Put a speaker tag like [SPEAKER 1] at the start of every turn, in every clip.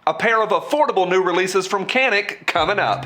[SPEAKER 1] A pair of affordable new releases from Canik coming up.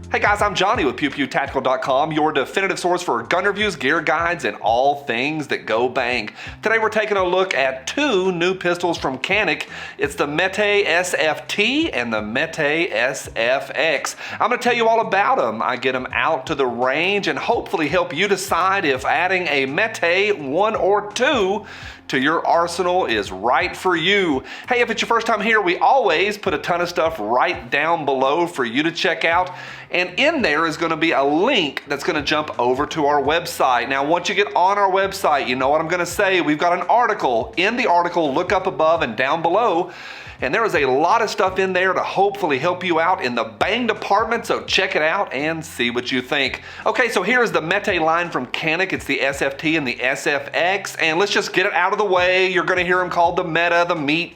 [SPEAKER 1] Hey guys, I'm Johnny with PewPewTactical.com, your definitive source for gun reviews, gear guides, and all things that go bang. Today we're taking a look at two new pistols from Canik. It's the METE SFT and the METE SFX. I'm going to tell you all about them. I get them out to the range and hopefully help you decide if adding a METE 1 or 2 to your arsenal is right for you. Hey, if it's your first time here, we always put a ton of stuff right down below for you to check out. And in there is going to be a link that's going to jump over to our website. Now, once you get on our website, you know what I'm going to say. We've got an article. In the article, look up above and down below. And there is a lot of stuff in there to hopefully help you out in the bang department, so check it out and see what you think. Okay, so here is the METE line from Canik. It's the SFT and the SFX, and let's just get it out of the way. You're gonna hear them called the METE,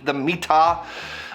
[SPEAKER 1] the METE.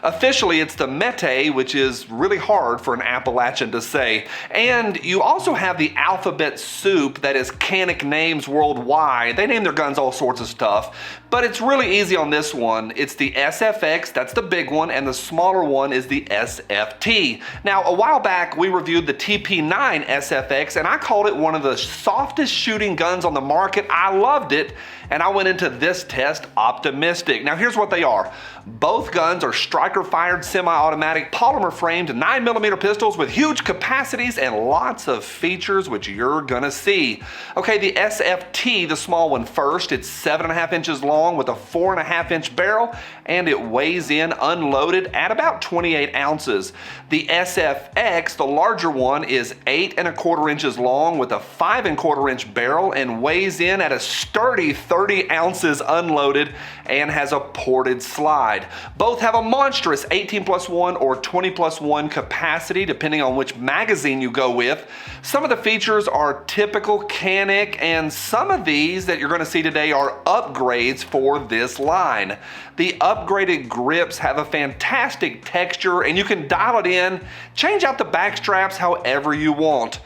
[SPEAKER 1] Officially, it's the METE, which is really hard for an Appalachian to say. And you also have the alphabet soup that is Canik names worldwide. They name their guns all sorts of stuff, but it's really easy on this one. It's the SFX, that's the big one, and the smaller one is the SFT. Now, a while back, we reviewed the TP9 SFX, and I called it one of the softest shooting guns on the market. I loved it, and I went into this test optimistic. Now, here's what they are. Both guns are striker-fired semi-automatic polymer-framed 9mm pistols with huge capacities and lots of features which you're gonna see. Okay, the SFT, the small one first, it's 7.5 inches long with a 4.5-inch barrel, and it weighs in unloaded at about 28 ounces. The SFX, the larger one, is 8.25 inches long with a 5.25-inch barrel and weighs in at a sturdy 30 ounces unloaded and has a ported slide. Both have a monstrous 18+1 or 20+1 capacity depending on which magazine you go with. Some of the features are typical Canik, and some of these that you're going to see today are upgrades for this line. The upgraded grips have a fantastic texture, and you can dial it in, change out the back straps however you want.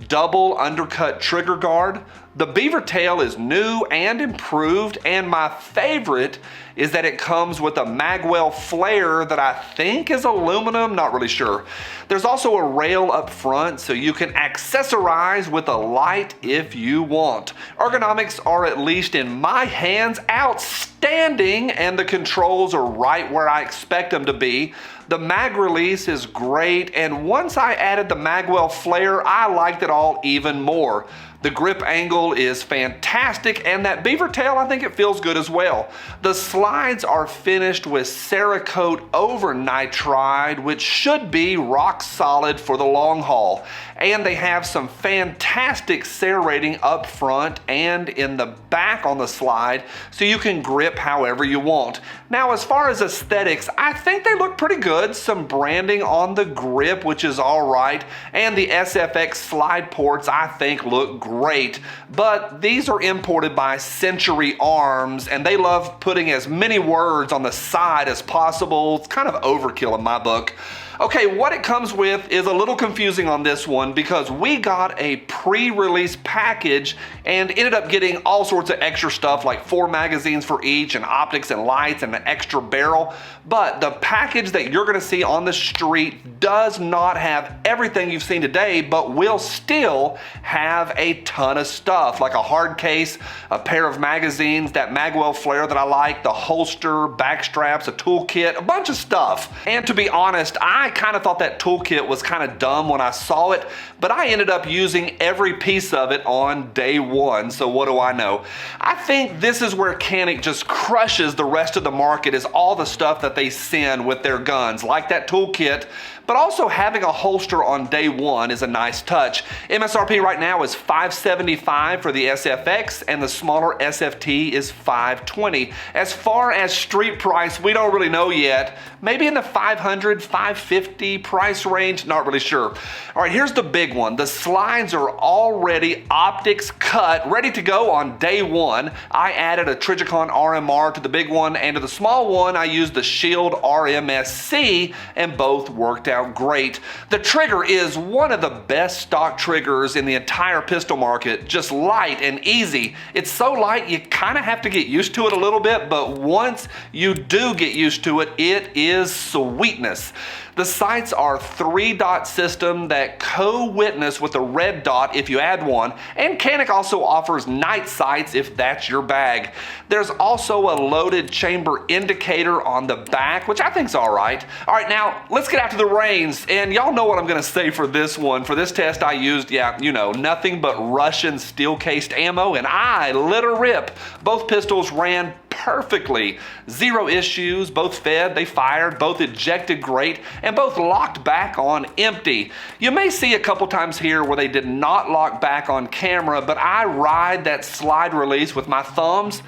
[SPEAKER 1] Double undercut trigger guard. The beaver tail is new and improved, and my favorite is that it comes with a magwell flare that I think is aluminum, not really sure. There's also a rail up front so you can accessorize with a light if you want. Ergonomics are, at least in my hands, outstanding, and the controls are right where I expect them to be. The mag release is great, and once I added the magwell flare, I liked it all even more. The grip angle is fantastic, and that beaver tail, I think it feels good as well. The slides are finished with Cerakote over nitride, which should be rock solid for the long haul. And they have some fantastic serrating up front and in the back on the slide, so you can grip however you want. Now, as far as aesthetics, I think they look pretty good. Some branding on the grip, which is all right, and the SFX slide ports, I think, look great. But these are imported by Century Arms, and they love putting as many words on the side as possible. It's kind of overkill in my book. Okay, what it comes with is a little confusing on this one because we got a pre-release package and ended up getting all sorts of extra stuff like 4 magazines for each and optics and lights and an extra barrel. But the package that you're gonna see on the street does not have everything you've seen today, but will still have a ton of stuff like a hard case, a pair of magazines, that magwell flare that I like, the holster, back straps, a toolkit, a bunch of stuff. And to be honest, I kind of thought that toolkit was kind of dumb when I saw it, but I ended up using every piece of it on day one, so what do I know? I think this is where Canik just crushes the rest of the market, is all the stuff that they send with their guns, like that toolkit, but also having a holster on day one is a nice touch. MSRP right now is $575 for the SFX, and the smaller SFT is $520. As far as street price, we don't really know yet. Maybe in the $500, $550 price range, not really sure. All right, here's the big one. The slides are already optics cut, ready to go on day one. I added a Trijicon RMR to the big one, and to the small one, I used the Shield RMSC, and both worked out out great. The trigger is one of the best stock triggers in the entire pistol market, just light and easy. It's so light you kind of have to get used to it a little bit, but once you do get used to it, it is sweetness. The sights are 3-dot system that co-witness with a red dot if you add one, and Canik also offers night sights if that's your bag. There's also a loaded chamber indicator on the back, which I think's all right. All right, now let's get out to the range, and y'all know what I'm gonna say for this one. For this test I used, nothing but Russian steel-cased ammo, and I lit a rip. Both pistols ran perfectly. Zero issues, both fed, they fired, both ejected great, and both locked back on empty. You may see a couple times here where they did not lock back on camera, but I ride that slide release with my thumbs.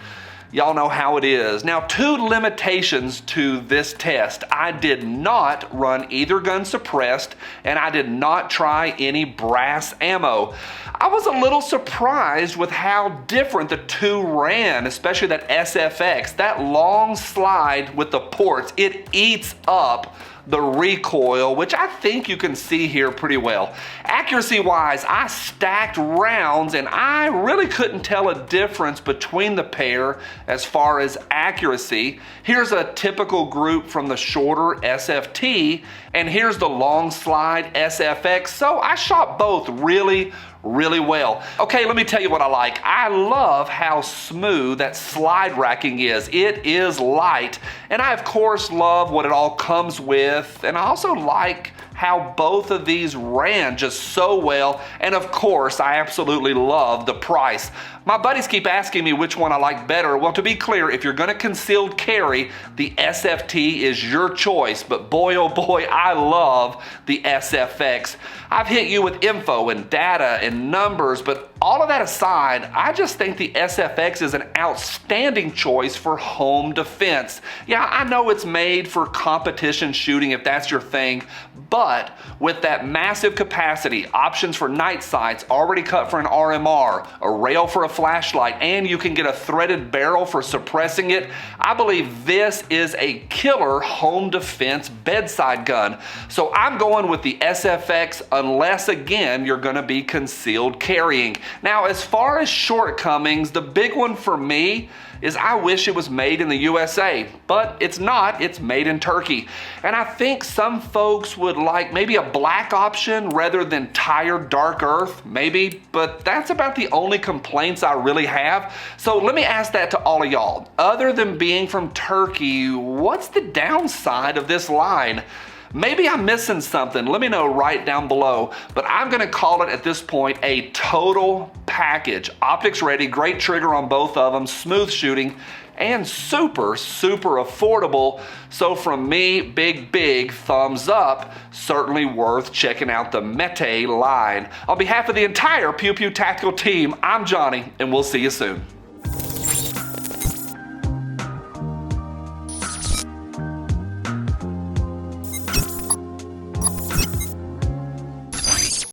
[SPEAKER 1] Y'all know how it is. Now, 2 limitations to this test. I did not run either gun suppressed, and I did not try any brass ammo. I was a little surprised with how different the 2 ran, especially that SFX, that long slide with the ports. It eats up the recoil, which I think you can see here pretty well. Accuracy wise, I stacked rounds and I really couldn't tell a difference between the pair as far as accuracy. Here's a typical group from the shorter SFT, and here's the long slide SFX. So I shot both really well. Okay, let me tell you what I like. I love how smooth that slide racking is. It is light, and I of course love what it all comes with, and I also like how both of these ran just so well, and of course I absolutely love the price. My buddies keep asking me which one I like better. Well, to be clear, if you're gonna concealed carry, the SFT is your choice, but boy oh boy, I love the SFX. I've hit you with info and data and numbers, but all of that aside, I just think the SFX is an outstanding choice for home defense. Yeah, I know it's made for competition shooting if that's your thing, but with that massive capacity, options for night sights already cut for an RMR, a rail for a flashlight, and you can get a threaded barrel for suppressing it, I believe this is a killer home defense bedside gun. So I'm going with the SFX unless, again, you're gonna be concealed carrying. Now, as far as shortcomings, the big one for me is I wish it was made in the USA, but it's not, it's made in Turkey. And I think some folks would like maybe a black option rather than tired dark earth, maybe, but that's about the only complaints I really have. So let me ask that to all of y'all. Other than being from Turkey, what's the downside of this line? Maybe I'm missing something, let me know right down below, but I'm gonna call it at this point a total package. Optics ready, great trigger on both of them, smooth shooting, and super affordable. So from me, big thumbs up. Certainly worth checking out the METE line. On behalf of the entire Pew Pew Tactical team, I'm Johnny, and we'll see you soon.